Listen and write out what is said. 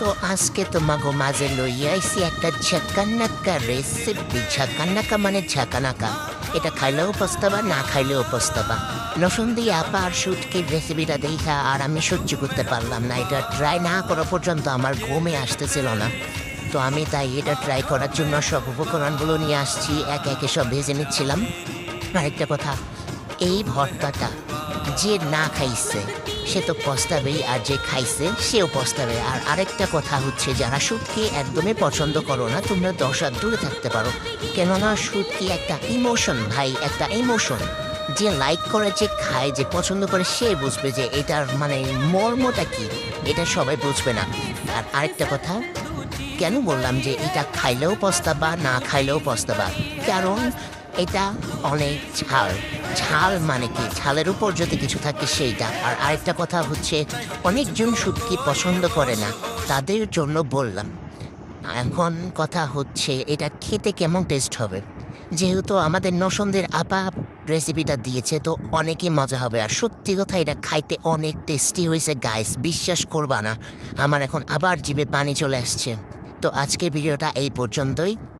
তো আজকে তোমাকে মাঝে লইয়া আইসি একটা ঝাঁকানাকা রেসিপি। ঝাঁকানাকা মানে ঝাঁকানাকা, এটা খাইলেও পস্তাবা, না খাইলেও পস্তাবা। নসুন দিয়ে আপা আর শুটকির রেসিপিটা দেখা আর আমি সহ্য করতে পারলাম না। এটা ট্রাই না করা পর্যন্ত আমার ঘুমে আসতেছিল না। তো আমি তাই এটা ট্রাই করার জন্য সব উপকরণগুলো নিয়ে আসছি, একে একে সব ভেজে নিচ্ছিলাম। আরেকটা কথা, এই ভর্তাটা যে না খাইছে সে তো পস্তাবেই, আর যে খাইছে সেও পস্তাবে। আর আরেকটা কথা হচ্ছে, যারা শুটকি একদমই পছন্দ করো না তোমরা 10 হাত দূরে থাকতে পারো, কেননা শুটকি একটা ইমোশন ভাই, একটা ইমোশন। যে লাইক করে, যে খায়, যে পছন্দ করে সে বুঝবে যে এটার মানে মর্মটা কি, এটা সবাই বুঝবে না। আর আরেকটা কথা, কেন বললাম যে এটা খাইলেও পস্তাবা, না খাইলেও পস্তাবা, কারণ এটা অনেক ঝাল। ঝাল মানে কি, ঝালের উপর যদি কিছু থাকে সেইটা। আর আরেকটা কথা হচ্ছে, অনেকজন শুটকি পছন্দ করে না, তাদের জন্য বললাম। এখন কথা হচ্ছে এটা খেতে কেমন টেস্ট হবে। যেহেতু আমাদের নসন্দের আপা রেসিপিটা দিয়েছে, তো অনেকই মজা হবে। আর সত্যি কথা, এটা খাইতে অনেক টেস্টি হয়েছে গাইস, বিশ্বাস করবা না। আমার এখন আবার জিভে পানি চলে আসছে। তো আজকের ভিডিওটা এই পর্যন্তই।